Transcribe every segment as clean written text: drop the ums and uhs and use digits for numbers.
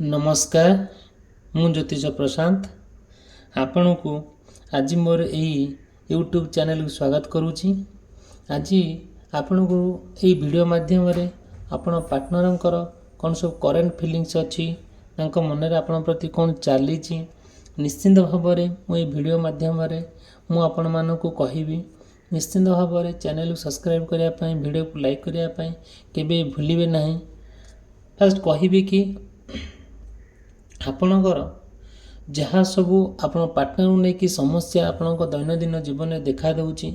नमस्कार मु ज्योतिष प्रशांत आपण को आज मोर यही यूट्यूब चैनल को स्वागत करुच्ची। आज आपण को यही वीडियो माध्यम रे आपण पार्टनर कौन सब करेन्ट फिलिंग्स अच्छी मन में आपण प्रति कौन चली निश्चिंत भाव में मुझे वीडियो माध्यम रे मु आपण मानक कहबी निश्चिंत भाव में चैनल को सब्सक्राइब करने वीडियो को लाइक करने केबे भूलिबे नहीं। फास्ट कहबी कि आपणकर जहाँ सबू आपण पार्टनर को लेकिन समस्या आपण दैनंदिन जीवन में देखा दूची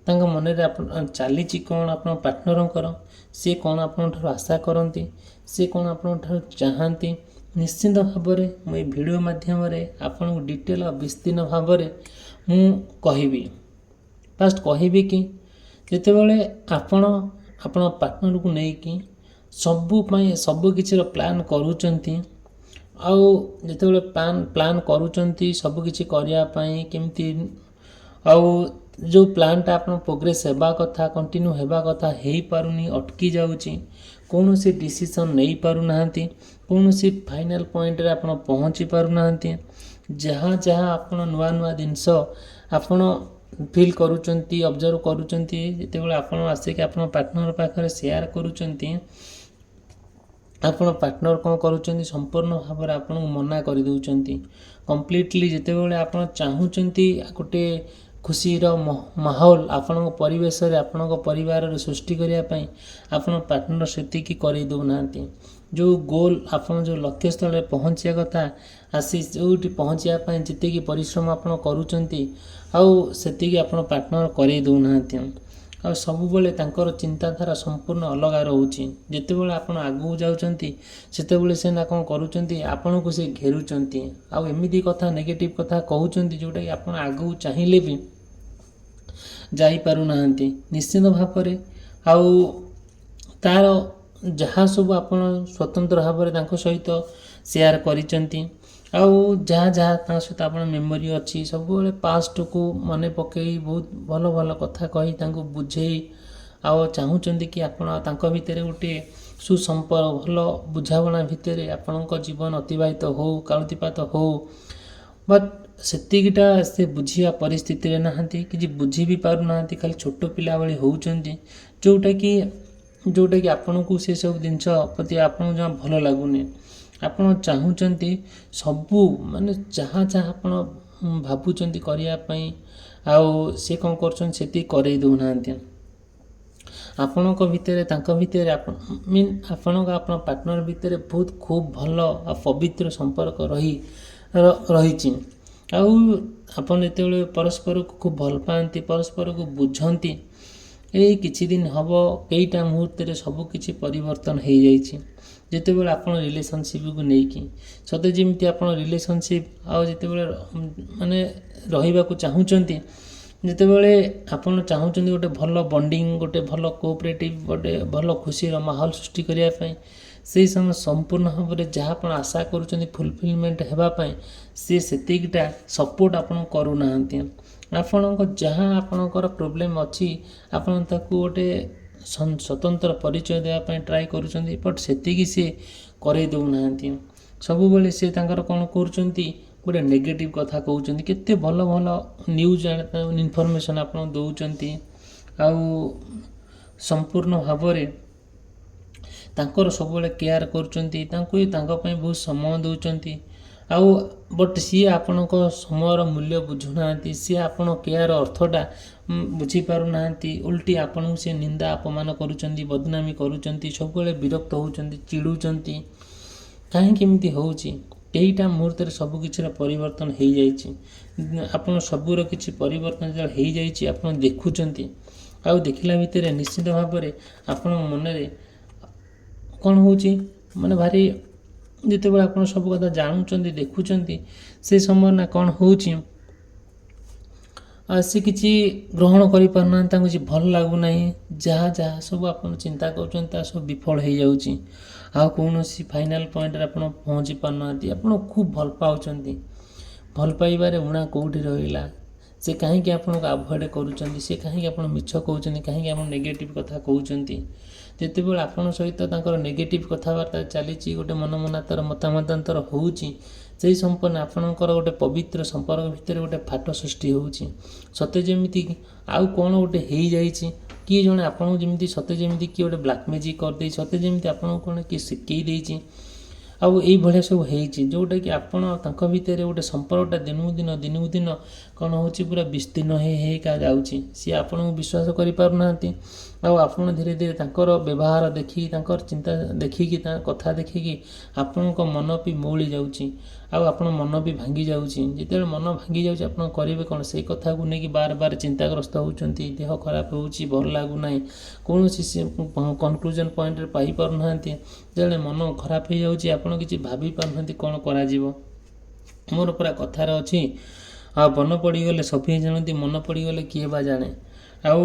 मन में चली कौन आप पार्टनर सी कौन आपण आशा करती सी कौन आपण चाहती निश्चिंत भाव में मुझे वीडियो माध्यम आपन को डिटेल और विस्तीर्ण भाव में कहबी। फास्ट कहबी कि जितेबाला आपण पार्टनर को लेकिन सबू किसी प्लान करुँच आउ जिते प्लान करुँच सबकि करने केमती आउ जो प्लानटा आप प्रोग्रेस होगा कथा कंटिन्यू होगा कथा हो पारुनी अटकी जाऊँगी कौन सी डिसीजन नहीं पारुना कौन सी फाइनल पॉइंट रे आप पहुँची पारुना जहाँ जहाँ आप नुआ नुआ जिनस आपण फील करुँच ऑब्जर्व करुँच जिते आप आसिक आप पार्टनर पाखे शेयर करुँच आपण पार्टनर कौन करुँच संपूर्ण भाव में आपन मना कर दौरान कम्प्लीटली जिते बड़े आप चाहूँगी गोटे खुशीर माहौल आपण परिवेश आपण परिवार सृष्टि करने आपण पार्टनर से कर दौना जो गोल आपन जो लक्ष्य स्थल पहुँचा कथा आसी जो पहुँचापी जीत परिश्रम आप करुँच आती आप पार्टनर कर दौना आ सब बेले चिंताधारा संपूर्ण अलग रोचे जिते बड़े आप आगू जाऊँगी से से ना कौन करुँच आपण को से घेरुँच आमती कथा नेगेटिव कथा कहते जोटा कि आप आगू चाहिए भी जापार निश्चित भाव में आउ तार जहाँ सब आप स्वतंत्र भाव में सहित शेयर करिसेंती आउ जहाँ जहाँ सहित आप मेमोरी अच्छी सब पास्ट को मन पकई बहुत भल भल कथा कही बुझे आउ चाहूँगी कि आप भितर गोटे सुसंपर्क भल बुझाणा भितर आपण जीवन अतिवाहित हो कालतीपात हो बट सेतिकिटा से बुझिया परिस्थिति नहांती कि बुझी भी पारु ना खाली छोट पिला भली होउचंती जोटा कि आपण को से सब जिनस प्रति आपन जहाँ भल लगुनि आपण चाहूँगी सबू माने जहाँ जहाँ आपण भावुंट करने आउ सी कौन कर दौना आपण भितर मीन आपण पार्टनर भितर बहुत खूब भल आ पवित्र संपर्क रही आपन जो परस्पर को खूब भल पाती परस्पर को बुझंती ये किछि दिन हम कईटा मुहूर्त सबकि परिवर्तन हो जाइए जिते बड़े आप रिलेशनशिप को लेकिन सते जमी आप रिलेशनशिप आते माने रहा चाहूँगी जिते बड़े आप चाहूँगी गोटे भल बॉन्डिंग गोटे भल कोऑपरेटिव गोटे भल खुशी माहौल सृष्टि करने से समय संपूर्ण भाव में जहाँ आप आशा करुँच फुलफिलमेंट होगापाई सी सेतिकटा सपोर्ट आपन करूना आपण जहाँ आपणकर प्रोब्लेम अच्छी आपण ताकू गोटे स्वतंत्र परिचय देवाई ट्राए करुँच बट सेतिकी सी कर दौना सब बेले सी कौन कर गोटे नेगेटिव कथा कहते केते भल भल न्यूज इनफॉरमेशन आप दौरान आउ संपूर्ण भाव में तांकर सब केयर करुँच बहुत समय दौरान आउ बट सी आपण समय मूल्य बुझुना सी आपण केयर अर्थटा बुझीपारना उल्टी आपण से निंदा अपमान करुँच बदनामी करुँच सब विरक्त होती चिड़ुंट कहीं होईटा मुहूर्त सबकि परिवर्तन हो जाए सबूर किसी परिवर्तन जो हो जाए आप देखुं आउ देखला भितर निश्चित भाव में आपण मन कौन हो माने भारी जिते बड़े आप सब कथा जानूँ देखुं से समय ना कौन हो सी किसी ग्रहण करना किसी भल लगुना जहाँ जहाँ सब आप चिंता कर सब विफल हो जाऊँगी आ कौन फाइनाल पॉइंट आप पहुँची पारना आप खूब भल पाँच भल पाइबार उणा कौटी रहा से कहीं आपको आभोड करुँच से कहीं आप मिछ कहते कहीं आप नेगेटिव कथा कहते ଯେତେବେଳେ ଆପଣଙ୍କ ସହିତ ତାଙ୍କର ନେଗେଟିଭ୍ କଥାବାର୍ତ୍ତା ଚାଲିଛି, ଗୋଟେ ମନମନାନ୍ତର ମତାମତାନ୍ତର ହେଉଛି, ସେହି ସମ୍ପନ୍ନ ଆପଣଙ୍କର ଗୋଟେ ପବିତ୍ର ସମ୍ପର୍କ ଭିତରେ ଗୋଟେ ଫାଟ ସୃଷ୍ଟି ହେଉଛି। ସତେ ଯେମିତି ଆଉ କ'ଣ ଗୋଟେ ହେଇଯାଇଛି, କିଏ ଜଣେ ଆପଣଙ୍କୁ ଯେମିତି ସତେ ଯେମିତି କିଏ ଗୋଟେ ବ୍ଲାକ୍ ମ୍ୟାଜିକ୍ କରିଦେଇଛି, ସତେ ଯେମିତି ଆପଣଙ୍କୁ କ'ଣ କିଏ ଶିଖେଇ ଦେଇଛି। ଆଉ ଏଇଭଳିଆ ସବୁ ହେଇଛି, ଯେଉଁଟାକି ଆପଣ ତାଙ୍କ ଭିତରେ ଗୋଟେ ସମ୍ପର୍କଟା ଦିନକୁ ଦିନ କ'ଣ ହେଉଛି ପୁରା ବିସ୍ତୀର୍ଣ୍ଣ ହେଇକା ଯାଉଛି। ସିଏ ଆପଣଙ୍କୁ ବିଶ୍ୱାସ କରିପାରୁନାହାନ୍ତି। ଆଉ ଆପଣ ଧୀରେ ଧୀରେ ତାଙ୍କର ବ୍ୟବହାର ଦେଖିକି, ତାଙ୍କର ଚିନ୍ତା ଦେଖିକି, ତାଙ୍କ କଥା ଦେଖିକି ଆପଣଙ୍କ ମନ ବି ମଉଳି ଯାଉଛି। ଆଉ ଆପଣ ମନ ବି ଭାଙ୍ଗି ଯାଉଛି। ଯେତେବେଳେ ମନ ଭାଙ୍ଗି ଯାଉଛି ଆପଣ କରିବେ କ'ଣ? ସେଇ କଥାକୁ ନେଇକି ବାର ଚିନ୍ତାଗ୍ରସ୍ତ ହେଉଛନ୍ତି, ଦେହ ଖରାପ ହେଉଛି, ଭଲ ଲାଗୁନାହିଁ, କୌଣସି କନକ୍ଲୁଜନ୍ ପଏଣ୍ଟରେ ପାଇପାରୁନାହାନ୍ତି। ଯେତେବେଳେ ମନ ଖରାପ ହେଇଯାଉଛି ଆପଣ କିଛି ଭାବି ପାରୁନାହାନ୍ତି କ'ଣ କରାଯିବ। ମୋର ପୁରା କଥାରେ ଅଛି, ଆଉ ବନ ପଡ଼ିଗଲେ ସଫେଇ ଜାଣନ୍ତି, ମନ ପଡ଼ିଗଲେ କିଏ ବା ଜାଣେ। ଆଉ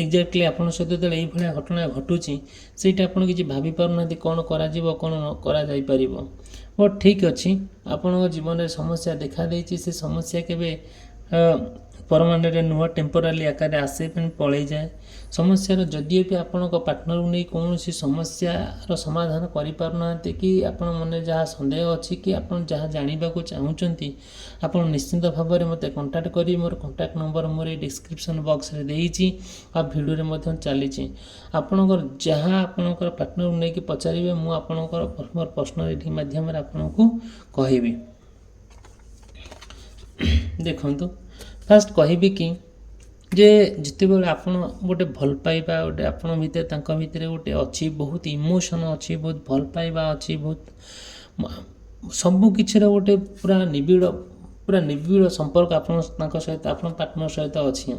ଏକ୍ଜାକ୍ଟଲି ଆପଣଙ୍କ ସହିତ ଯେତେବେଳେ ଏଇଭଳିଆ ଘଟଣା ଘଟୁଛି, ସେଇଟା ଆପଣ କିଛି ଭାବି ପାରୁନାହାନ୍ତି କ'ଣ କରାଯିବ, କ'ଣ ନ କରାଯାଇପାରିବ। ବଟ୍ ଠିକ୍ ଅଛି, ଆପଣଙ୍କ ଜୀବନରେ ସମସ୍ୟା ଦେଖାଦେଇଛି। ସେ ସମସ୍ୟା କେବେ ପରମାନେଣ୍ଟ ନୁହଁ, ଟେମ୍ପୋରାରୀ ଆକାରରେ ଆସେ ପୁଣି ପଳେଇଯାଏ। ସମସ୍ୟାର ଯଦିଓ ବି ଆପଣଙ୍କ ପାର୍ଟନରକୁ ନେଇ କୌଣସି ସମସ୍ୟାର ସମାଧାନ କରିପାରୁନାହାନ୍ତି, କି ଆପଣ ମନରେ ଯାହା ସନ୍ଦେହ ଅଛି, କି ଆପଣ ଯାହା ଜାଣିବାକୁ ଚାହୁଁଛନ୍ତି, ଆପଣ ନିଶ୍ଚିନ୍ତ ଭାବରେ ମୋତେ କଣ୍ଟାକ୍ଟ କରିବେ। ମୋର କଣ୍ଟାକ୍ଟ ନମ୍ବର ମୋର ଏଇ ଡିସ୍କ୍ରିପ୍ସନ୍ ବକ୍ସରେ ଦେଇଛି, ଆଉ ଭିଡ଼ିଓରେ ମଧ୍ୟ ଚାଲିଛି। ଆପଣଙ୍କର ଯାହା ଆପଣଙ୍କର ପାର୍ଟନରକୁ ନେଇକି ପଚାରିବେ, ମୁଁ ଆପଣଙ୍କର ମୋର ପର୍ସନାଲିଟି ମାଧ୍ୟମରେ ଆପଣଙ୍କୁ କହିବି। ଦେଖନ୍ତୁ, ଫାଷ୍ଟ କହିବି କି ଯେ ଯେତେବେଳେ ଆପଣ ଗୋଟେ ଭଲ ପାଇବା, ଗୋଟେ ଆପଣଙ୍କ ଭିତରେ ତାଙ୍କ ଭିତରେ ଗୋଟେ ଅଛି, ବହୁତ ଇମୋସନ୍ ଅଛି, ବହୁତ ଭଲ ପାଇବା ଅଛି, ବହୁତ ସବୁ କିଛିର ଗୋଟେ ପୁରା ନିବିଡ଼ ସମ୍ପର୍କ ଆପଣ ତାଙ୍କ ସହିତ, ଆପଣ ପାର୍ଟନର ସହିତ ଅଛି।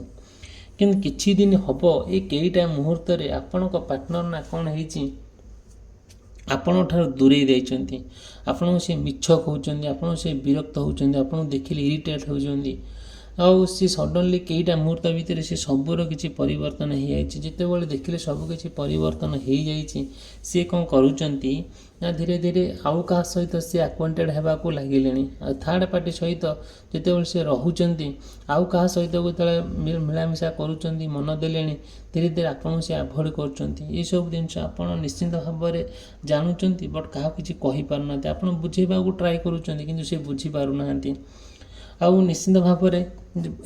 କିନ୍ତୁ କିଛି ଦିନ ହେବ ଏ କେଇଟା ମୁହୂର୍ତ୍ତରେ ଆପଣଙ୍କ ପାର୍ଟନର ନା କ'ଣ ହେଇଛି, ଆପଣଙ୍କ ଠାରୁ ଦୂରେଇ ଯାଇଛନ୍ତି। ଆପଣଙ୍କୁ ସେ ମିଛ କହୁଛନ୍ତି, ଆପଣଙ୍କୁ ସେ ବିରକ୍ତ ହେଉଛନ୍ତି, ଆପଣଙ୍କୁ ଦେଖିଲେ ଇରିଟେଟ୍ ହେଉଛନ୍ତି। ଆଉ ସେ ସଡନ୍ଲି କେଇଟା ମୁହୂର୍ତ୍ତ ଭିତରେ ସେ ସବୁର କିଛି ପରିବର୍ତ୍ତନ ହେଇଯାଇଛି। ଯେତେବେଳେ ଦେଖିଲେ ସବୁ କିଛି ପରିବର୍ତ୍ତନ ହେଇଯାଇଛି, ସିଏ କ'ଣ କରୁଛନ୍ତି ନା ଧୀରେ ଧୀରେ ଆଉ କାହା ସହିତ ସେ ଆକ୍ୱାଣ୍ଟେଡ଼ ହେବାକୁ ଲାଗିଲେଣି। ଆଉ ଥାର୍ଡ଼ ପାର୍ଟି ସହିତ ଯେତେବେଳେ ସେ ରହୁଛନ୍ତି, ଆଉ କାହା ସହିତ ଯେତେବେଳେ ମିଳାମିଶା କରୁଛନ୍ତି, ମନ ଦେଲେଣି, ଧୀରେ ଧୀରେ ଆପଣଙ୍କୁ ସେ ଆଭଏଡ଼ କରୁଛନ୍ତି। ଏସବୁ ଜିନିଷ ଆପଣ ନିଶ୍ଚିନ୍ତ ଭାବରେ ଜାଣୁଛନ୍ତି, ବଟ୍ କାହାକୁ କିଛି କହିପାରୁନାହାନ୍ତି। ଆପଣ ବୁଝେଇବାକୁ ଟ୍ରାଏ କରୁଛନ୍ତି, କିନ୍ତୁ ସେ ବୁଝିପାରୁନାହାନ୍ତି। ଆଉ ନିଶ୍ଚିନ୍ତ ଭାବରେ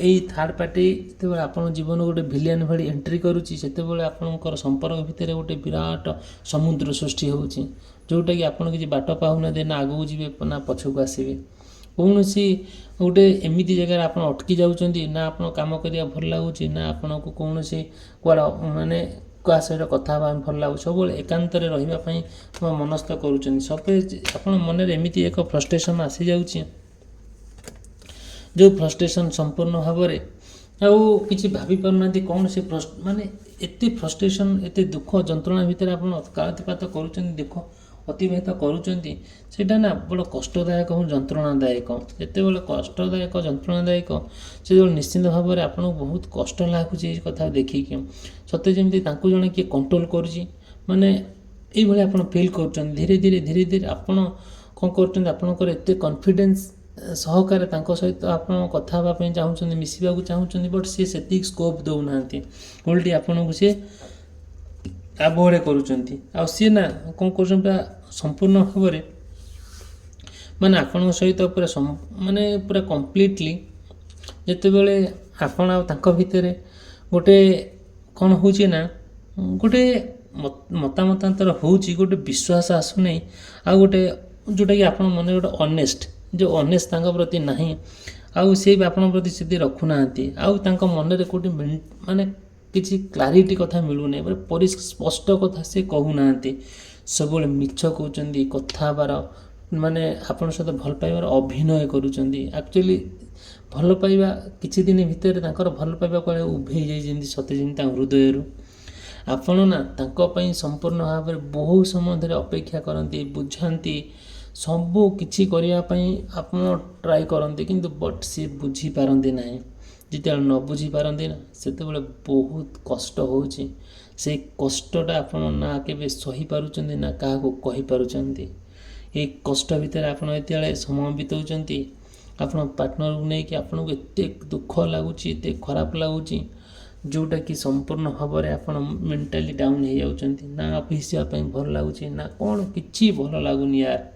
ଏଇ ଥାର୍ଡ଼ ପାର୍ଟି ଯେତେବେଳେ ଆପଣଙ୍କ ଜୀବନ ଗୋଟେ ଭିଲିଆନ୍ ଭଳି ଏଣ୍ଟ୍ରି କରୁଛି, ସେତେବେଳେ ଆପଣଙ୍କର ସମ୍ପର୍କ ଭିତରେ ଗୋଟେ ବିରାଟ ସମୁଦ୍ର ସୃଷ୍ଟି ହେଉଛି, ଯେଉଁଟାକି ଆପଣ କିଛି ବାଟ ପାଉନାହାନ୍ତି, ନା ଆଗକୁ ଯିବେ ନା ପଛକୁ ଆସିବେ। କୌଣସି ଗୋଟେ ଏମିତି ଜାଗାରେ ଆପଣ ଅଟକି ଯାଉଛନ୍ତି, ନା ଆପଣ କାମ କରିବା ଭଲ ଲାଗୁଛି, ନା ଆପଣଙ୍କୁ କୌଣସି କୁଆଡ଼େ କାହା ସହିତ କଥା ହେବା ପାଇଁ ଭଲ ଲାଗୁଛି। ସବୁବେଳେ ଏକାନ୍ତରେ ରହିବା ପାଇଁ ମନସ୍ଥ କରୁଛନ୍ତି। ଆପଣ ମନରେ ଏମିତି ଏକ ଫ୍ରଷ୍ଟ୍ରେସନ୍ ଆସିଯାଉଛି, ଯେଉଁ ଫ୍ରଷ୍ଟ୍ରେସନ୍ ସମ୍ପୂର୍ଣ୍ଣ ଭାବରେ ଆଉ କିଛି ଭାବି ପାରୁନାହାନ୍ତି କ'ଣ ସେ ଏତେ ଫ୍ରଷ୍ଟ୍ରେସନ୍, ଏତେ ଦୁଃଖ ଯନ୍ତ୍ରଣା ଭିତରେ ଆପଣ କାଳାତିପାତ କରୁଛନ୍ତି, ଦୁଃଖ ଅତିବାହିତ କରୁଛନ୍ତି। ସେଇଟା ନା ବଡ଼ କଷ୍ଟଦାୟକ ଏବଂ ଯନ୍ତ୍ରଣାଦାୟକ। ଯେତେବେଳେ କଷ୍ଟଦାୟକ ଯନ୍ତ୍ରଣାଦାୟକ, ସେତେବେଳେ ନିଶ୍ଚିନ୍ତ ଭାବରେ ଆପଣଙ୍କୁ ବହୁତ କଷ୍ଟ ଲାଗୁଛି ଏଇ କଥା ଦେଖିକି। ସତେ ଯେମିତି ତାଙ୍କୁ ଜଣେ କିଏ କଣ୍ଟ୍ରୋଲ୍ କରୁଛି, ଏଇଭଳି ଆପଣ ଫିଲ୍ କରୁଛନ୍ତି। ଧୀରେ ଧୀରେ ଆପଣ କ'ଣ କରୁଛନ୍ତି, ଆପଣଙ୍କର ଏତେ କନଫିଡେନ୍ସ ସହକାରେ ତାଙ୍କ ସହିତ ଆପଣ କଥା ହେବା ପାଇଁ ଚାହୁଁଛନ୍ତି, ମିଶିବାକୁ ଚାହୁଁଛନ୍ତି, ବଟ୍ ସିଏ ସେତିକି ସ୍କୋପ୍ ଦେଉନାହାନ୍ତି। ଓଲଟି ଆପଣଙ୍କୁ ସିଏ ଆଭଏଡ଼ କରୁଛନ୍ତି। ଆଉ ସିଏ ନା କ'ଣ କରୁଛନ୍ତି, ପୁରା ସମ୍ପୂର୍ଣ୍ଣ ଭାବରେ ଆପଣଙ୍କ ସହିତ ପୁରା କମ୍ପ୍ଲିଟଲି ଯେତେବେଳେ ଆପଣ ଆଉ ତାଙ୍କ ଭିତରେ ଗୋଟେ କ'ଣ ହେଉଛି ନା, ଗୋଟେ ମତାମତାନ୍ତର ହେଉଛି, ଗୋଟେ ବିଶ୍ୱାସ ଆସୁନାହିଁ। ଆଉ ଗୋଟେ ଯେଉଁଟାକି ଆପଣଙ୍କ ମନରେ ଗୋଟେ ଯେଉଁ ଅନେଷ୍ଟ ତାଙ୍କ ପ୍ରତି ନାହିଁ, ଆଉ ସେ ବି ଆପଣଙ୍କ ପ୍ରତି ସେତିକି ରଖୁନାହାନ୍ତି। ଆଉ ତାଙ୍କ ମନରେ କେଉଁଠି କିଛି କ୍ଲାରିଟି କଥା ମିଳୁନାହିଁ, ସ୍ପଷ୍ଟ କଥା ସେ କହୁନାହାନ୍ତି। ସବୁବେଳେ ମିଛ କହୁଛନ୍ତି, କଥା ହେବାର ଆପଣଙ୍କ ସହିତ ଭଲ ପାଇବାର ଅଭିନୟ କରୁଛନ୍ତି। ଆକ୍ଚୁଆଲି ଭଲ ପାଇବା କିଛି ଦିନ ଭିତରେ ତାଙ୍କର ଭଲ ପାଇବା କୁଆଡ଼େ ଉଭେଇ ଯାଇଛନ୍ତି, ସତେ ଯେମିତି ତାଙ୍କ ହୃଦୟରୁ। ଆପଣ ନା ତାଙ୍କ ପାଇଁ ସମ୍ପୂର୍ଣ୍ଣ ଭାବରେ ବହୁ ସମୟ ଧରି ଅପେକ୍ଷା କରନ୍ତି, ବୁଝାନ୍ତି, ସବୁ କିଛି କରିବା ପାଇଁ ଆପଣ ଟ୍ରାଏ କରନ୍ତି, କିନ୍ତୁ ବଟ୍ ସିଏ ବୁଝିପାରନ୍ତି ନାହିଁ। ଯେତେବେଳେ ନ ବୁଝିପାରନ୍ତି ନା, ସେତେବେଳେ ବହୁତ କଷ୍ଟ ହେଉଛି। ସେଇ କଷ୍ଟଟା ଆପଣ ନା କେବେ ସହିପାରୁଛନ୍ତି, ନା କାହାକୁ କହିପାରୁଛନ୍ତି। ଏଇ କଷ୍ଟ ଭିତରେ ଆପଣ ଯେତେବେଳେ ସମୟ ବିତାଉଛନ୍ତି, ଆପଣ ପାର୍ଟନରକୁ ନେଇକି ଆପଣଙ୍କୁ ଏତେ ଦୁଃଖ ଲାଗୁଛି, ଏତେ ଖରାପ ଲାଗୁଛି, जोटाकि संपूर्ण भाव में आप मेंटाली डाउन हो जाउछंती ना ऑफिस जावा पई भल लागुची ना कौन किछि भल लागुनी यार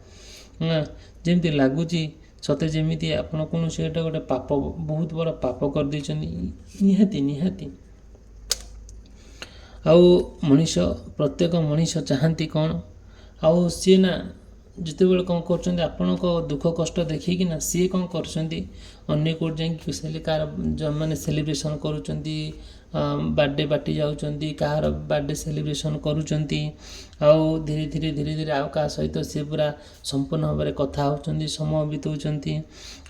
हाँ जमी लगुच सते जमी आपड़ कौन से गोटे पाप बहुत बड़ा पाप कर निहाती निहाती आउ मनीष प्रत्येक मनीष चाहती कौन आउ सी ना जितेबाला कौन कर आपण दुख कष्ट देखिकी ना सी कौन कर कोट जा कार मैंने सेलिब्रेशन करुँच बर्थडे पार्टी जाऊँच कार बर्थडे सेलिब्रेशन करुँच आउ धीरे धीरे धीरे धीरे आउ क्या सहित सी पूरा संपूर्ण भाव में कथा होती समय बिताऊँच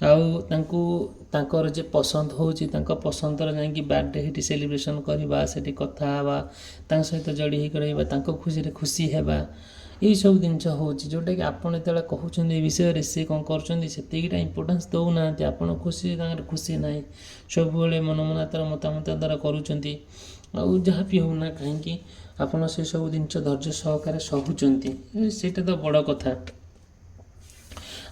आउर जे पसंद होची पसंदर जा बर्थडे ही सेलिब्रेशन करवा से कथा सहित जोड़ी होकर खुशी खुशी हेबा यही सब जिनस हो जोटा कि आपड़ जो कहते ये विषय सी कौन करटा इम्पोर्टान्स दौना आप खुशी खुशी ना सब मन मनातर मतामत द्वारा करुँच जहाँ भी होना कहीं आपड़ से सब जिन धैर्य सहकार सहूँ सेटा तो बड़ कथा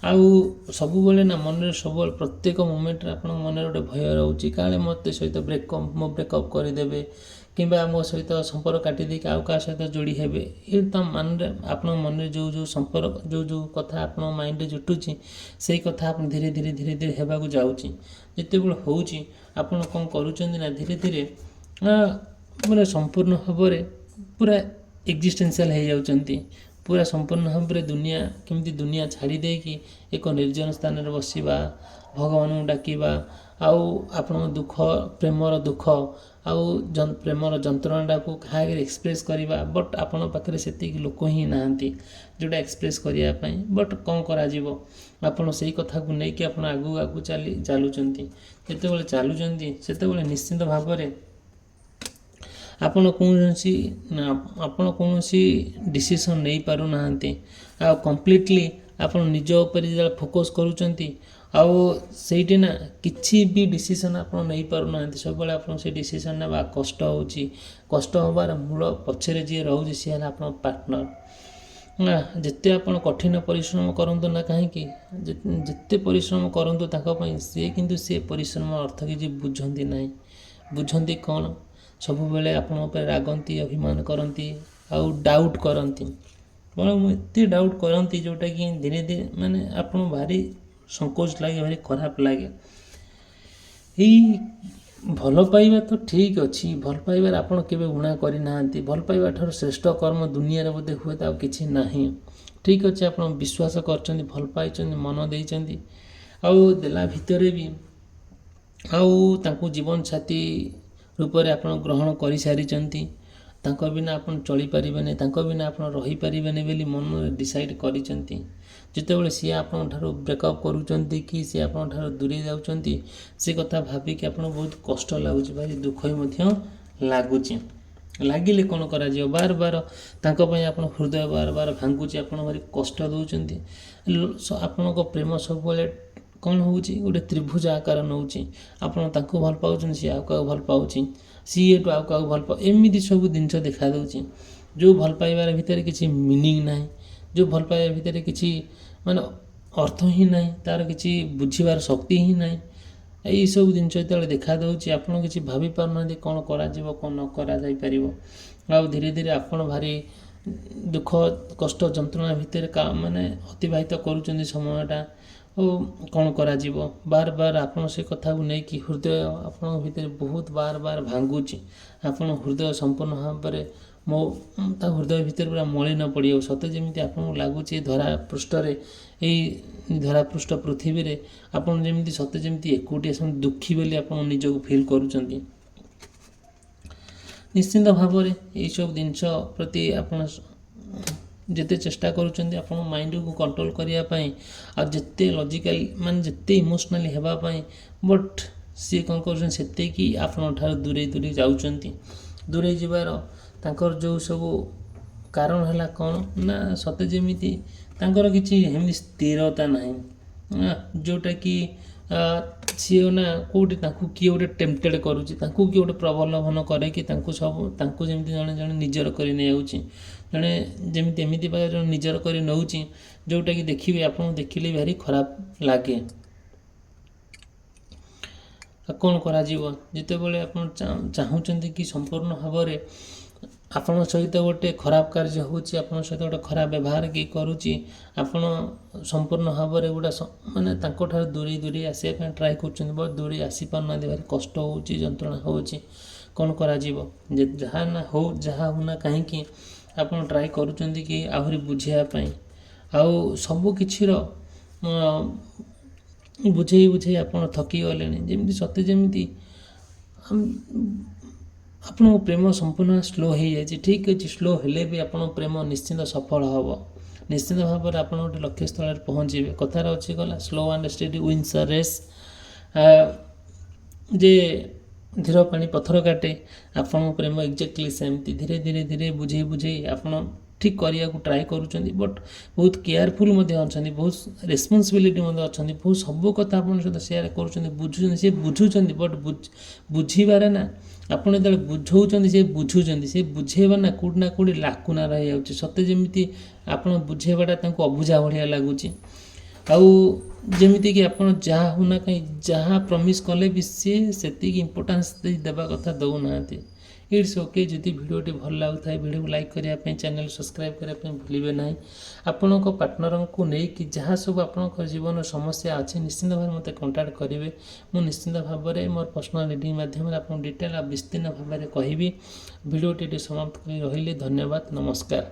आउ सब ना मन सब प्रत्येक मोमेंट आप मन गोटे भय रोचे काले मत सहित ब्रेकअप करदे कि मो सहित संपर्क काटिदेक आउ क्या सहित जोड़ी हेबे ये तो मान आप मन जो जो संपर्क जो जो कथा आप माइंड जुटुची से कथा आप धीरे धीरे धीरे धीरे होगा जाऊँगी जिते बड़े होची आपड़ कौन करुँच धीरे धीरे मतलब संपूर्ण भाव में पूरा एक्जिस्टेंशियल हो जाउछंती पूरा संपूर्ण भाव में दुनिया केमती दुनिया छाड़ी देकी एक निर्जन स्थान में बसवा भगवान डाकवा आउ आपण दुख प्रेमर दुख आउ प्रेमर जंत्रणा को कहा एक्सप्रेस करवा बट आपण पाखे से लोक ही नहांती जोटा एक्सप्रेस करने बट कौन कर से कथा को लेकिन आप आगू आगू चलुँच जिते चलुँच से निश्चिंत भाव में आपण कौन डिसीजन नहीं पारु नाहंती आ कंप्लीटली आपण निज ऊपर फोकस करूचंती आउ से ना किसी भी डिसीजन आप नहीं पारु ना सब आप डिसीजन ना कष्ट होची कष्ट होबार मूल पछरे जी रोचे सी है आप पार्टनर ना जिते आप कठिन परिश्रम करंतु ना कहीं जिते परिश्रम करंतु ताकि सी किंतु से परिश्रम अर्थ कि बुझंती ना बुझंती कौन सब बेले आपण रागंती अभिमान करती आउ डाउट करती एत डाउट करती जोटा कि धीरे धीरे माने आप भारी संकोच लगे भारी खराब लगे यही भल पाइबा तो ठीक अच्छी भल पाइबार आपड़ के गुणा करना भल पाइबा ठार श्रेष्ठ कर्म दुनिया बोधे हुए तो किसी ना ठीक अच्छे आप विश्वास कर भल पाई मन देती आउ देला भितर भी आउ तांको जीवन साथी रूप में आप ग्रहण कर सारी बिना आप चली पारे बिना आप रही पारे बोली मन डिसाइड कर जितेबाला सी आप ब्रेकअप करुँच कि सी आप दूरे जाऊँच से कथा भाविक आप बहुत कष्ट लगुच भारी दुख ही लगुच लगिले कौन कर बार बार आप हृदय बार बार भांगुच आप भारी कष्ट दौरान आपण प्रेम सब कौन हो गोटे त्रिभुज आकार नौ आपड़ भल पाँच सी आउ क्या भल पाँच सी एटू आउ क्या भल पा एमती सब जिनस देखा दूँ जो भल पाइबार भितर किसी मीनिंग ना जो भल पाइबार भितर किसी माने अर्थ ही ना तार किसी बुझीबार शक्ति ही ना यही सब जिनस जो देखा दूँ आप किसी भाभी पारना कौन कौन न कर आ धीरे धीरे आप भारी दुख कष्ट जंत्रणा भितर माने अतिवाहित करुँच समयटा कौन कर बार बार आप से कथा को लेकिन हृदय आप भीतर बहुत बार बार भांगुच आप हृदय संपूर्ण भाव में मो हृदय भितर पूरा मलिन पड़ सते जमी आपको लगुच धरा पृष्ठ यही धरा पृष्ठ पृथ्वी रे आपन जमी सते जमी एकुटिया दुखी बोली आप निजक फिल करुँच निश्चिंत भाव में यही सब जिनस प्रति आप जिते चेष्टा करुँच आप माइंड को कंट्रोल करने जिते लॉजिकल मान जिते इमोशनली होगापाई बट सी कौन कर आप दूरे दूरे जाऊँच दूरे जीवार तांकर जो सब कारण है कौन ना सते जमी किसी स्थिरता ना जोटा कि सी ना कौटी किए गोटे टेम्पटेड करुँच किए गोटे प्रलोभन करे कि सब जमी जड़े जड़े निजर कर जड़े जमी एमती जड़े निजर कर नौ जोटा कि देखिए आप देखिले भारी खराब लगे କ'ଣ କରାଯିବ ଯେତେବେଳେ ଆପଣ ଚାହୁଁଛନ୍ତି କି ସମ୍ପୂର୍ଣ୍ଣ ଭାବରେ ଆପଣଙ୍କ ସହିତ ଗୋଟେ ଖରାପ କାର୍ଯ୍ୟ ହେଉଛି, ଆପଣଙ୍କ ସହିତ ଗୋଟେ ଖରାପ ବ୍ୟବହାର କିଏ କରୁଛି, ଆପଣ ସମ୍ପୂର୍ଣ୍ଣ ଭାବରେ ମାନେ ତାଙ୍କଠାରୁ ଦୂରେଇ ଆସିବା ପାଇଁ ଟ୍ରାଏ କରୁଛନ୍ତି, ବହୁତ ଦୂରେଇ ଆସିପାରୁନାହାନ୍ତି, ଭାରି କଷ୍ଟ ହେଉଛି, ଯନ୍ତ୍ରଣା ହେଉଛି, କ'ଣ କରାଯିବ? ଯାହା ହେଉନା କାହିଁକି ଆପଣ ଟ୍ରାଏ କରୁଛନ୍ତି କି ଆହୁରି ବୁଝେଇବା ପାଇଁ, ଆଉ ସବୁ କିଛିର ବୁଝେଇ ଆପଣ ଥକି ଗଲେଣି, ଯେମିତି ଆପଣଙ୍କ ପ୍ରେମ ସମ୍ପୂର୍ଣ୍ଣ ସ୍ଲୋ ହୋଇଯାଇଛି। ଠିକ୍ ଅଛି, ସ୍ଲୋ ହେଲେ ବି ଆପଣଙ୍କ ପ୍ରେମ ନିଶ୍ଚିନ୍ତ ସଫଳ ହେବ, ନିଶ୍ଚିନ୍ତ ଭାବରେ ଆପଣ ଗୋଟେ ଲକ୍ଷ୍ୟସ୍ଥଳରେ ପହଞ୍ଚିବେ। କଥାରେ ଅଛି ଗଲା, slow and steady wins a race. ଯେ ଧୀର ପାଣି ପଥର କାଟେ, ଆପଣଙ୍କ ପ୍ରେମ ଏକ୍ଜାକ୍ଟଲି ସେମିତି ଧୀରେ ବୁଝେଇ ଆପଣ ଠିକ୍ କରିବାକୁ ଟ୍ରାଏ କରୁଛନ୍ତି, ବଟ୍ ବହୁତ କେୟାରଫୁଲ୍ ମଧ୍ୟ ଅଛନ୍ତି, ବହୁତ ରେସ୍ପନ୍ସିବିଲିଟି ମଧ୍ୟ ଅଛନ୍ତି, ବହୁତ ସବୁ କଥା ଆପଣଙ୍କ ସହିତ ସେୟାର କରୁଛନ୍ତି, ବୁଝୁଛନ୍ତି, ସେ ବୁଝୁଛନ୍ତି, ବଟ୍ ବୁଝିବାରେ ନା ଆପଣ ଯେତେବେଳେ ବୁଝଉଛନ୍ତି ସେ ବୁଝେଇବା ନା କେଉଁଠି ଲାକୁନା ରହିଯାଉଛି, ସତେ ଯେମିତି ଆପଣ ବୁଝେଇବାଟା ତାଙ୍କୁ ଅବୁଝା ଭଳିଆ ଲାଗୁଛି। ଆଉ ଯେମିତିକି ଆପଣ ଯାହା ହେଉନା କାହିଁ ଯାହା ପ୍ରମିସ୍ କଲେ ବି ସିଏ ସେତିକି ଇମ୍ପୋର୍ଟାନ୍ସ ଦେବା କଥା ଦେଉନାହାନ୍ତି। It's okay. ଯଦି ଭିଡ଼ିଓଟି ଭଲ ଲାଗୁଥାଏ ଭିଡ଼ିଓକୁ ଲାଇକ୍ କରିବା ପାଇଁ, ଚ୍ୟାନେଲ୍ ସବସ୍କ୍ରାଇବ୍ କରିବା ପାଇଁ ଭୁଲିବେ ନାହିଁ। ଆପଣଙ୍କ ପାର୍ଟନରଙ୍କୁ ନେଇକି ଯାହା ସବୁ ଆପଣଙ୍କ ଜୀବନର ସମସ୍ୟା ଅଛି ନିଶ୍ଚିନ୍ତ ଭାବରେ ମୋତେ କଣ୍ଟାକ୍ଟ କରିବେ। ମୁଁ ନିଶ୍ଚିନ୍ତ ଭାବରେ ମୋର ପର୍ସନାଲ୍ ରିଡ଼ିଂ ମାଧ୍ୟମରେ ଆପଣଙ୍କୁ ଡିଟେଲ୍ ଆଉ ବିସ୍ତୀର୍ଣ୍ଣ ଭାବରେ କହିବି। ଭିଡ଼ିଓଟି ସମାପ୍ତ କରି ରହିଲି। ଧନ୍ୟବାଦ, ନମସ୍କାର।